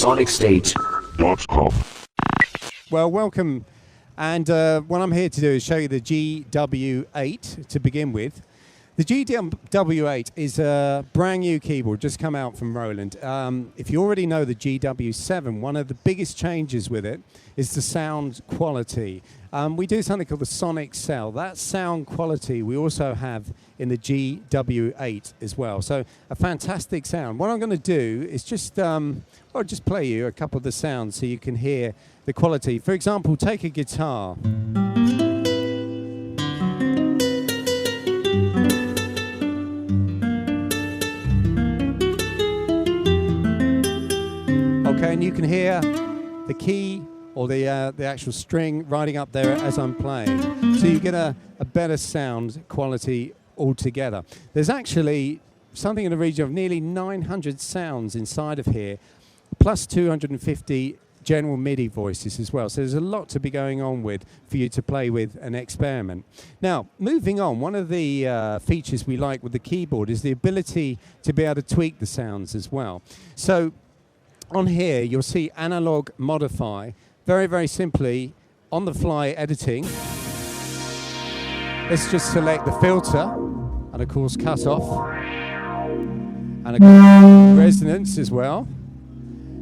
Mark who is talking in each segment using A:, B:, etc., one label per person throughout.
A: sonicstate.com.
B: Well, welcome. And what I'm here to do is show you the GW8 to begin with. The GW8 is a brand new keyboard, just come out from Roland. If you already know the GW7, one of the biggest changes with it is the sound quality. We do something called the Sonic Cell. That sound quality we also have in the GW8 as well. So a fantastic sound. What I'm going to do is just play you a couple of the sounds so you can hear the quality. For example, take a guitar. Okay, and you can hear the key or the actual string riding up there as I'm playing. So you get a better sound quality altogether. There's actually something in the region of nearly 900 sounds inside of here, plus 250 general MIDI voices as well. So there's a lot to be going on with for you to play with and experiment. Now, moving on, one of the features we like with the keyboard is the ability to be able to tweak the sounds as well. So on here, you'll see analog modify. Very, very simply, on the fly editing. Let's just select the filter and of course cut off and a resonance as well.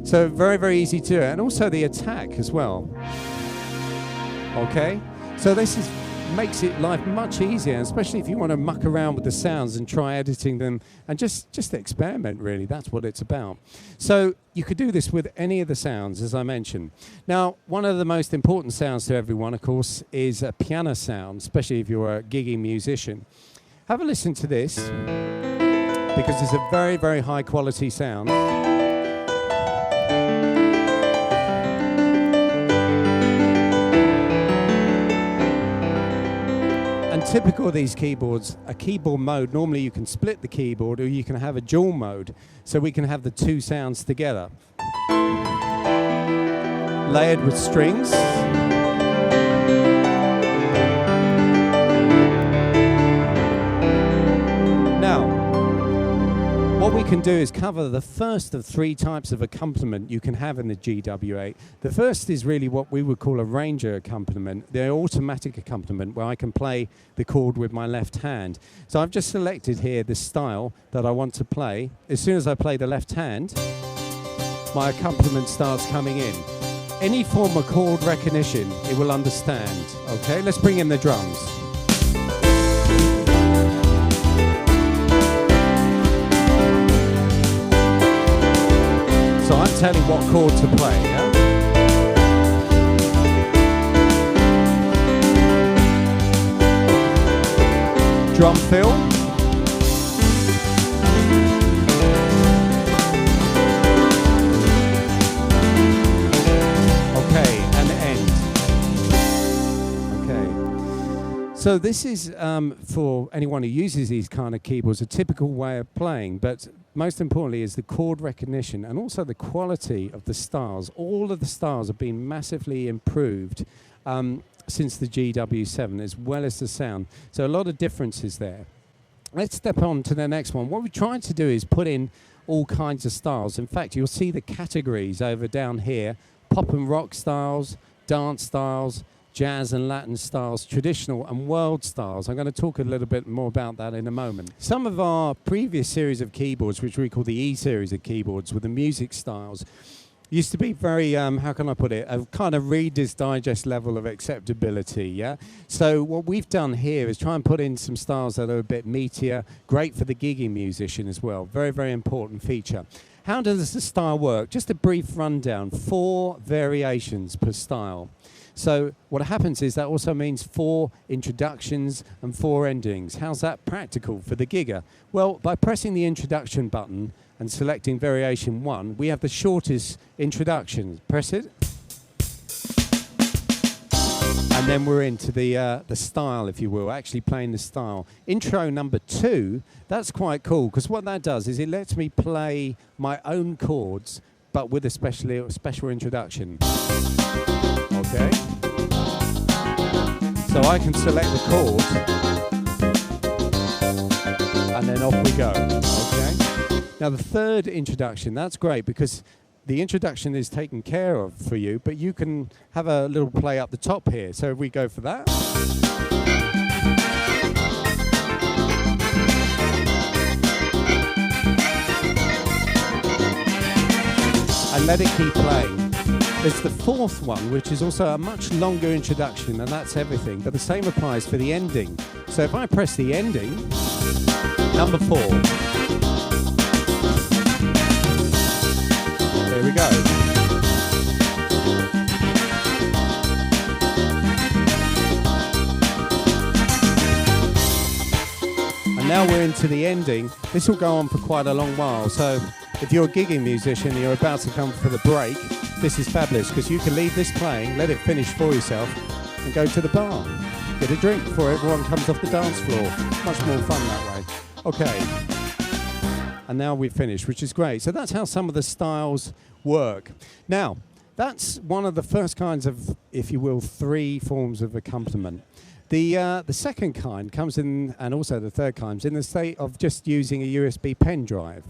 B: So very, very easy to do, and also the attack as well. Okay, so this makes it life much easier, especially if you want to muck around with the sounds and try editing them and just experiment, really. That's what it's about. So you could do this with any of the sounds, as I mentioned. Now, one of the most important sounds to everyone, of course, is a piano sound, especially if you're a gigging musician. Have a listen to this, because it's a very, very high quality sound. Typical of these keyboards, a keyboard mode, normally you can split the keyboard or you can have a dual mode, so we can have the two sounds together. Layered with strings. Now, what we can do is cover the first of three types of accompaniment you can have in the GW8. The first is really what we would call a ranger accompaniment, the automatic accompaniment, where I can play the chord with my left hand. So I've just selected here the style that I want to play. As soon as I play the left hand, my accompaniment starts coming in. Any form of chord recognition, it will understand. Okay, let's bring in the drums. So I'm telling what chord to play, yeah? Drum fill. Okay, and end. Okay. So this is, for anyone who uses these kind of keyboards, a typical way of playing, but most importantly is the chord recognition and also the quality of the styles. All of the styles have been massively improved since the GW7, as well as the sound. So a lot of differences there. Let's step on to the next one. What we're trying to do is put in all kinds of styles. In fact, you'll see the categories over down here: pop and rock styles, dance styles, jazz and Latin styles, traditional and world styles. I'm going to talk a little bit more about that in a moment. Some of our previous series of keyboards, which we call the E series of keyboards with the music styles, used to be very, how can I put it, a kind of Reader's Digest level of acceptability, yeah? So what we've done here is try and put in some styles that are a bit meatier, great for the gigging musician as well. Very, very important feature. How does the style work? Just a brief rundown. 4 variations per style. So what happens is that also means 4 introductions and 4 endings. How's that practical for the gigger? Well, by pressing the introduction button and selecting variation 1, we have the shortest introduction. Press it. And then we're into the style, if you will, actually playing the style. Intro number 2, that's quite cool, because what that does is it lets me play my own chords, but with a special introduction. Okay? So I can select the chord, and then off we go. Okay? Now the third introduction, that's great, because the introduction is taken care of for you, but you can have a little play up the top here. So if we go for that. And let it keep playing. There's the fourth one, which is also a much longer introduction, and that's everything, but the same applies for the ending. So if I press the ending, number 4. There we go. And now we're into the ending. This will go on for quite a long while, so if you're a gigging musician and you're about to come for the break, this is fabulous because you can leave this playing, let it finish for yourself, and go to the bar. Get a drink before everyone comes off the dance floor. Much more fun that way. Okay. And now we've finished, which is great. So that's how some of the styles work. Now, that's one of the first kinds of, if you will, 3 forms of accompaniment. The second kind comes in, and also the third kind, in the state of just using a USB pen drive.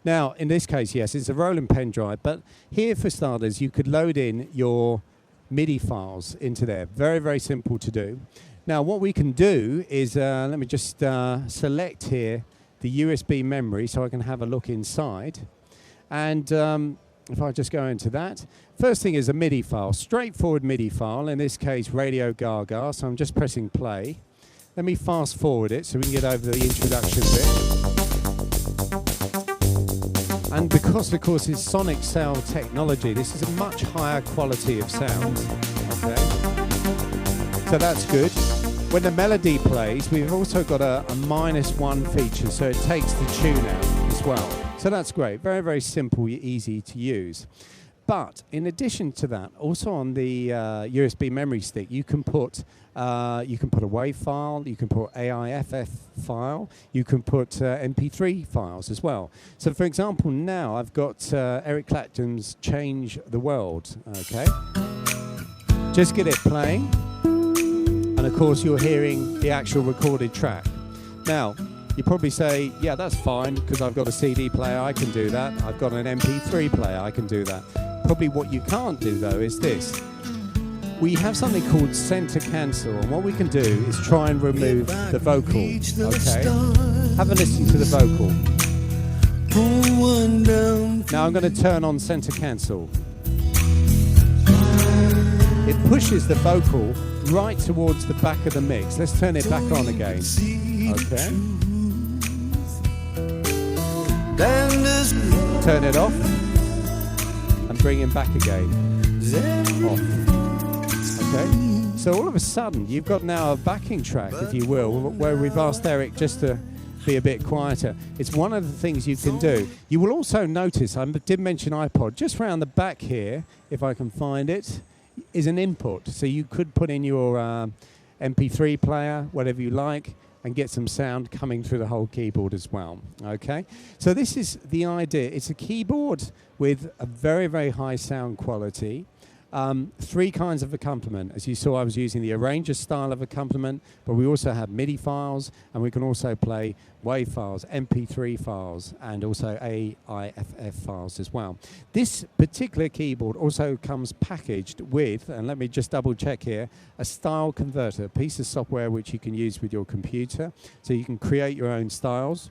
B: Now, in this case, yes, it's a Roland pen drive, but here, for starters, you could load in your MIDI files into there. Very, very simple to do. Now, what we can do is, let me just select here the USB memory so I can have a look inside. And if I just go into that, first thing is a MIDI file, straightforward MIDI file, in this case Radio Gaga, so I'm just pressing play. Let me fast forward it so we can get over the introduction bit. And because of course it's sonic sound technology, this is a much higher quality of sound. Okay, so that's good. When the melody plays, we've also got a -1 feature, so it takes the tune out as well. So that's great, very, very simple, easy to use. But in addition to that, also on the USB memory stick, you can put a WAV file, you can put AIFF file, you can put MP3 files as well. So for example, now I've got Eric Clapton's Change the World, okay? Just get it playing, and of course you're hearing the actual recorded track. Now, you probably say, yeah, that's fine, because I've got a CD player, I can do that. I've got an MP3 player, I can do that. Probably what you can't do, though, is this. We have something called center cancel, and what we can do is try and remove the vocal, okay? Have a listen to the vocal. Now I'm going to turn on center cancel. It pushes the vocal right towards the back of the mix. Let's turn it back on again, okay? Turn it off and bring him back again. Off. Okay. So all of a sudden you've got now a backing track, if you will, where we've asked Eric just to be a bit quieter. It's one of the things you can do. You will also notice, I did mention iPod, just round the back here, if I can find it, is an input. So you could put in your MP3 player, whatever you like, and get some sound coming through the whole keyboard as well. Okay, so this is the idea. It's a keyboard with a very, very high sound quality. 3 kinds of accompaniment. As you saw, I was using the arranger style of accompaniment, but we also have MIDI files, and we can also play WAV files, MP3 files, and also AIFF files as well. This particular keyboard also comes packaged with, and let me just double check here, a style converter, a piece of software which you can use with your computer, so you can create your own styles,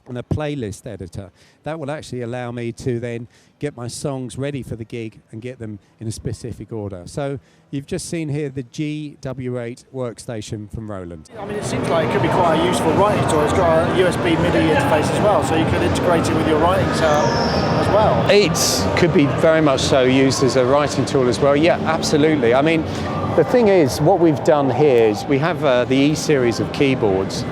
B: and a playlist editor. That will actually allow me to then get my songs ready for the gig and get them in a specific order. So you've just seen here the GW8 workstation from Roland.
A: I mean, it seems like it could be quite a useful writing tool. It's got a USB MIDI interface as well, so you could integrate it with your writing setup as well.
B: It could be very much so used as a writing tool as well. Yeah, absolutely. I mean, the thing is, what we've done here is we have the E-series of keyboards,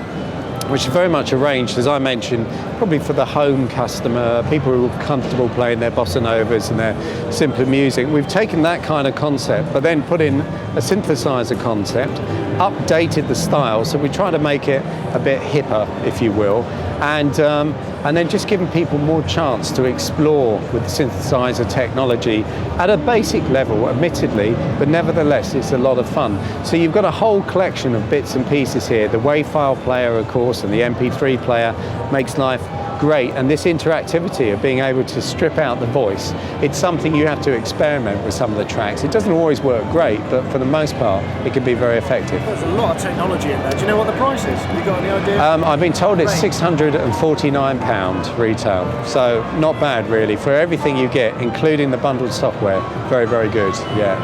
B: which are very much arranged, as I mentioned, probably for the home customer, people who are comfortable playing their bossa novas and their simpler music. We've taken that kind of concept, but then put in a synthesizer concept, updated the style, so we try to make it a bit hipper, if you will, and then just giving people more chance to explore with the synthesizer technology at a basic level, admittedly, but nevertheless it's a lot of fun. So you've got a whole collection of bits and pieces here. The WAV file player, of course, and the MP3 player makes life great, and this interactivity of being able to strip out the voice, it's something you have to experiment with some of the tracks. It doesn't always work great, but for the most part, it can be very effective.
A: There's a lot of technology in there. Do you know what the price is? Have you got any idea?
B: I've been told it's £649 retail, so not bad really for everything you get, including the bundled software. Very, very good, yeah.